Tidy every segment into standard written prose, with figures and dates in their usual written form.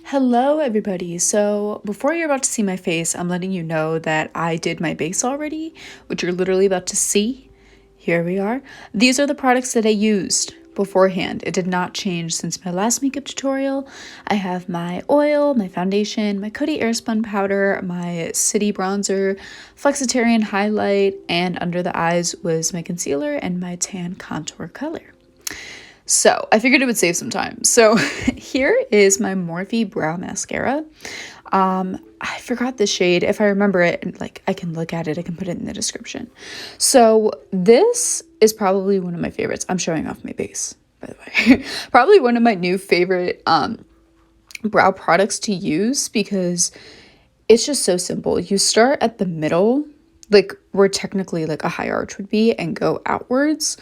Hello everybody. So before you're about to see my face, I'm letting you know that I did my base already, which you're literally about to see. Here we are. These are the products that I used beforehand. It did not change since my last makeup tutorial. I have my oil, my foundation, my Coty Airspun powder, my City bronzer, Flexitarian highlight, and under the eyes was my concealer and my tan contour color. So I figured it would save some time. So here is my Morphe Brow Mascara. I forgot the shade. If I remember it, like I can look at it, I can put it in the description. So this is probably one of my favorites. I'm showing off my base, by the way. Probably one of my new favorite brow products to use because it's just so simple. You start at the middle, like where technically like a high arch would be, and go outwards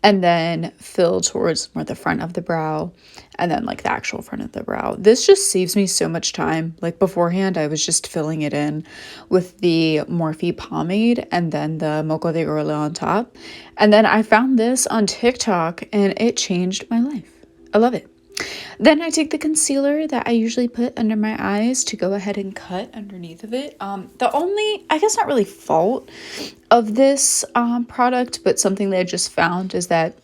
and then fill towards more the front of the brow and then like the actual front of the brow. This just saves me so much time. Like beforehand, I was just filling it in with the Morphe pomade and then the Mocha de Orla on top. And then I found this on TikTok and it changed my life. I love it. Then I take the concealer that I usually put under my eyes to go ahead and cut underneath of it. The only, I guess not really fault of this product, but something that I just found is that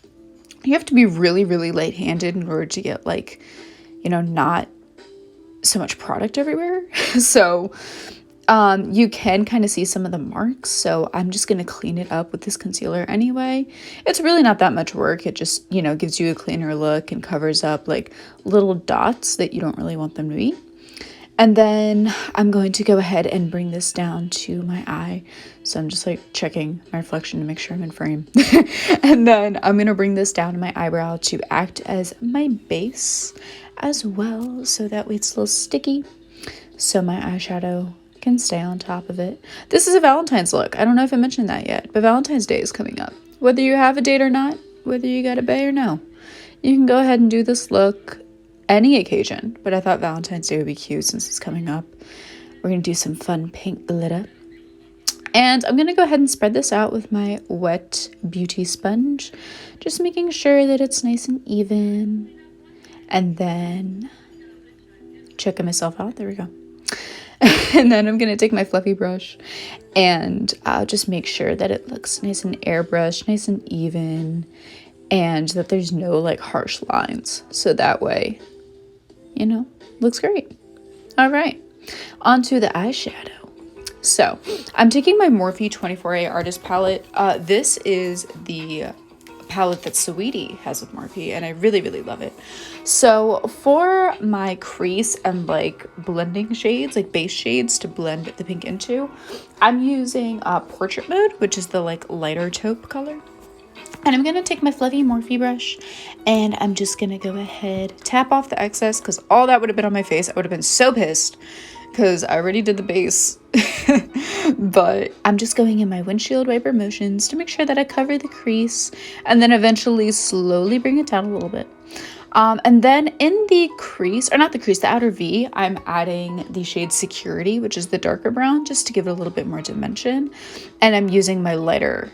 you have to be really, really light-handed in order to get like, not so much product everywhere. So you can kind of see some of the marks, so I'm just going to clean it up with this concealer anyway. It's really not that much work. It just, gives you a cleaner look and covers up like little dots that you don't really want them to be. And then I'm going to go ahead and bring this down to my eye. So I'm just like checking my reflection to make sure I'm in frame. And then I'm going to bring this down to my eyebrow to act as my base as well. So that way it's a little sticky. So my eyeshadow can stay on top of it. This is a Valentine's look. I don't know if I mentioned that yet, but Valentine's Day is coming up. Whether you have a date or not, whether you got a bae or no, you can go ahead and do this look any occasion. But I thought Valentine's Day would be cute since it's coming up. We're going to do some fun pink glitter. And I'm going to go ahead and spread this out with my wet beauty sponge, just making sure that it's nice and even. And then checking myself out. There we go. And then I'm going to take my fluffy brush and just make sure that it looks nice and airbrushed, nice and even, and that there's no like harsh lines. So that way, looks great. All right, onto the eyeshadow. So I'm taking my Morphe 24A Artist Palette. This is the palette that Saweetie has with Morphe, and I really, really love it. So for my crease and like blending shades, like base shades to blend the pink into, I'm using Portrait Mode, which is the like lighter taupe color. And I'm going to take my fluffy Morphe brush and I'm just going to go ahead, tap off the excess, because all that would have been on my face. I would have been so pissed because I already did the base. But I'm just going in my windshield wiper motions to make sure that I cover the crease and then eventually slowly bring it down a little bit. And then in the crease, or not the crease, the outer V, I'm adding the shade Security, which is the darker brown, just to give it a little bit more dimension. And I'm using my lighter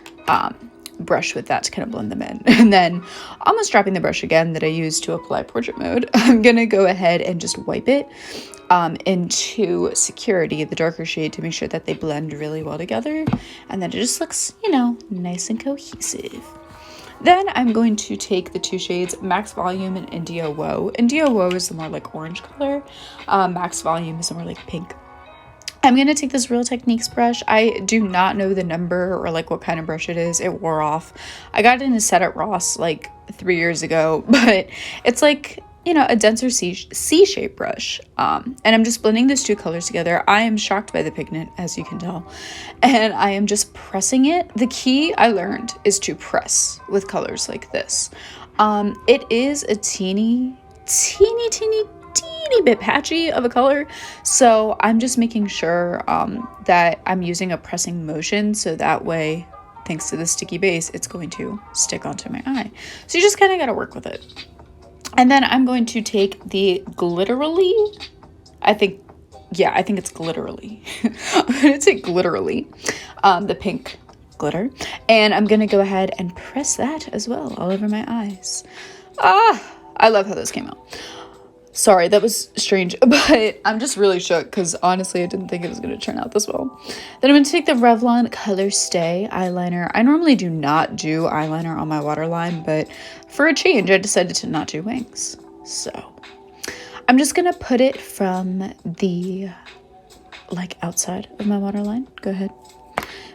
brush with that to kind of blend them in. And then almost dropping the brush again that I used to apply Portrait Mode, I'm going to go ahead and just wipe it into Security, the darker shade, to make sure that they blend really well together. And then it just looks, nice and cohesive. Then I'm going to take the two shades Max Volume and India Woe. India Woe is the more like orange color. Max Volume is the more like pink. I'm going to take this Real Techniques brush. I do not know the number or like what kind of brush it is. It wore off. I got it in a set at Ross like 3 years ago, but it's like, a denser C-shaped brush. And I'm just blending those two colors together. I am shocked by the pigment, as you can tell. And I am just pressing it. The key I learned is to press with colors like this. It is a teeny bit patchy of a color, so I'm just making sure that I'm using a pressing motion, so that way, thanks to the sticky base, it's going to stick onto my eye. So you just kind of got to work with it. And then I'm going to take the Glitterally, I think it's Glitterally. I'm going to take Glitterally, the pink glitter, and I'm going to go ahead and press that as well all over my eyes. I love how those came out. Sorry, that was strange, but I'm just really shook because honestly, I didn't think it was going to turn out this well. Then I'm going to take the Revlon Color Stay eyeliner. I normally do not do eyeliner on my waterline, but for a change, I decided to not do wings. So I'm just going to put it from the, like, outside of my waterline. Go ahead.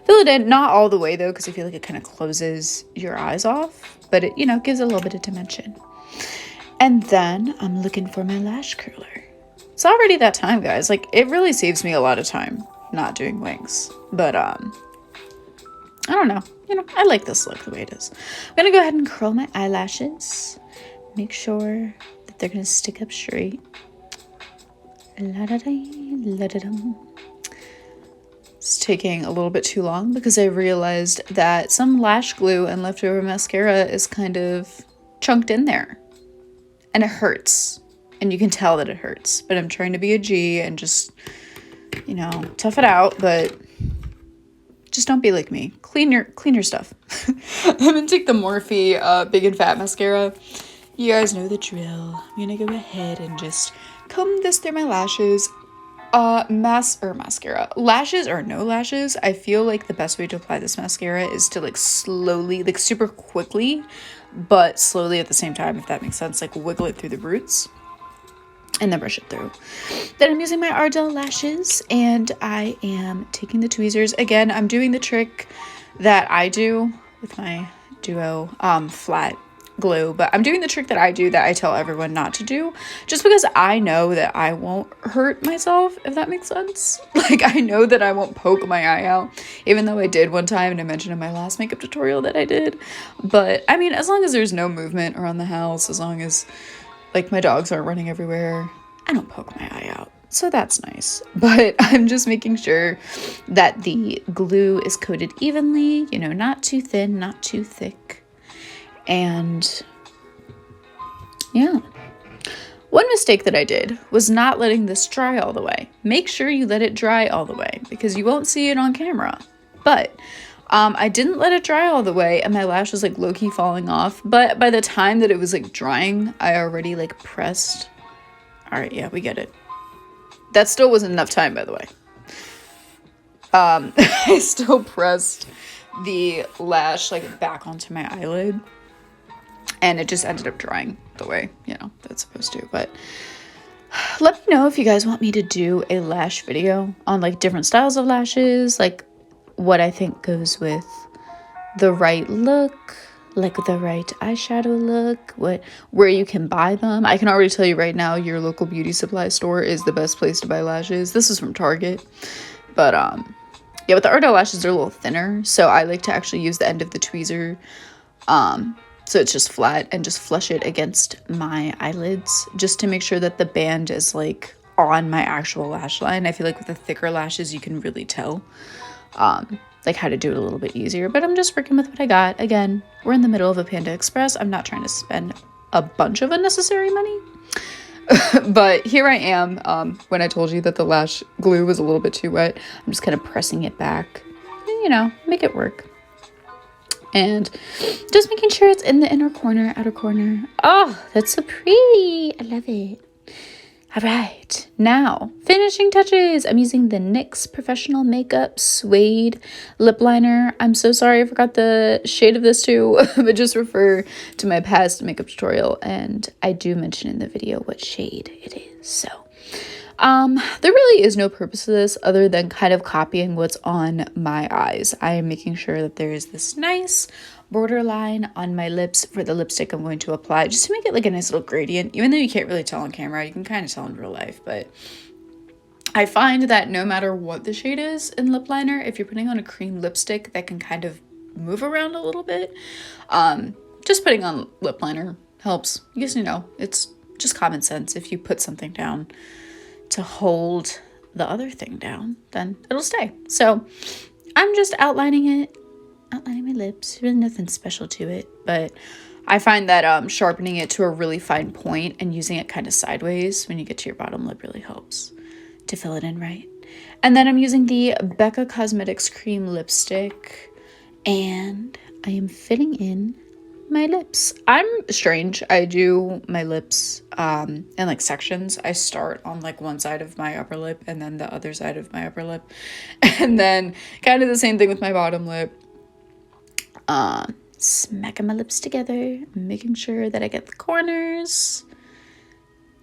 Fill it in, not all the way though, because I feel like it kind of closes your eyes off, but it, you know, gives a little bit of dimension. And then I'm looking for my lash curler. It's already that time, guys. Like, it really saves me a lot of time not doing wings. But, I don't know. You know, I like this look the way it is. I'm going to go ahead and curl my eyelashes. Make sure that they're going to stick up straight. It's taking a little bit too long because I realized that some lash glue and leftover mascara is kind of chunked in there. And it hurts. And you can tell that it hurts. But I'm trying to be a G and just, you know, tough it out. But just don't be like me. Clean your stuff. I'm going to take the Morphe Big and Fat Mascara. You guys know the drill. I'm going to go ahead and just comb this through my lashes. Mascara. Lashes or no lashes, I feel like the best way to apply this mascara is to, like, slowly, like, super quickly, but slowly at the same time, if that makes sense. Like, wiggle it through the roots and then brush it through. Then I'm using my Ardell lashes and I am taking the tweezers. Again, I'm doing the trick that I do with my Duo flat glue, but I'm doing the trick that I do that I tell everyone not to do, just because I know that I won't hurt myself, if that makes sense. Like, I know that I won't poke my eye out, even though I did one time, and I mentioned in my last makeup tutorial that I did. But I mean, as long as there's no movement around the house, as long as, like, my dogs aren't running everywhere, I don't poke my eye out. So that's nice. But I'm just making sure that the glue is coated evenly, you know, not too thin, not too thick. And yeah, one mistake that I did was not letting this dry all the way. Make sure you let it dry all the way because you won't see it on camera. But I didn't let it dry all the way and my lash was, like, low-key falling off. But by the time that it was, like, drying, I already, like, pressed. All right, yeah, we get it. That still wasn't enough time, by the way. I still pressed the lash, like, back onto my eyelid. And it just ended up drying the way, you know, that's supposed to. But let me know if you guys want me to do a lash video on, like, different styles of lashes, like what I think goes with the right look, like the right eyeshadow look, where you can buy them. I can already tell you right now, your local beauty supply store is the best place to buy lashes. This is from Target. But yeah, but the Ardell lashes are a little thinner, so I like to actually use the end of the tweezer so it's just flat and just flush it against my eyelids just to make sure that the band is, like, on my actual lash line. I feel like with the thicker lashes, you can really tell, like, how to do it a little bit easier. But I'm just working with what I got. Again, we're in the middle of a Panda Express. I'm not trying to spend a bunch of unnecessary money. But here I am, when I told you that the lash glue was a little bit too wet. I'm just kind of pressing it back, you know, make it work. And just making sure it's in the inner corner, outer corner. Oh, that's so pretty. I love it. All right, now finishing touches. I'm using the NYX Professional Makeup Suede Lip Liner. I'm so sorry I forgot the shade of this too, but just refer to my past makeup tutorial. And I do mention in the video what shade it is. So there really is no purpose to this other than kind of copying what's on my eyes. I am making sure that there is this nice borderline on my lips for the lipstick I'm going to apply, just to make it like a nice little gradient. Even though you can't really tell on camera, you can kind of tell in real life. But I find that no matter what the shade is in lip liner, if you're putting on a cream lipstick that can kind of move around a little bit, just putting on lip liner helps. You guys know, it's just common sense. If you put something down to hold the other thing down, then it'll stay. So I'm just outlining my lips. Really nothing special to it, but I find that sharpening it to a really fine point and using it kind of sideways when you get to your bottom lip really helps to fill it in right. And then I'm using the Becca Cosmetics cream lipstick and I am filling in my lips. I'm strange. I do my lips in like sections. I start on like one side of my upper lip and then the other side of my upper lip. And then kind of the same thing with my bottom lip. Smacking my lips together, making sure that I get the corners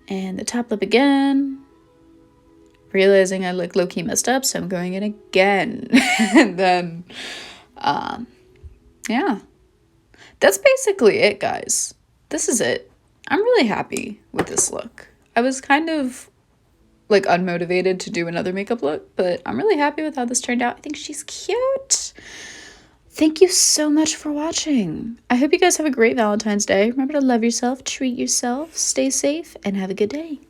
and the top lip again. Realizing I look low-key messed up, so I'm going in again. And then, yeah. That's basically it, guys. This is it. I'm really happy with this look. I was kind of, like, unmotivated to do another makeup look, but I'm really happy with how this turned out. I think she's cute. Thank you so much for watching. I hope you guys have a great Valentine's Day. Remember to love yourself, treat yourself, stay safe, and have a good day.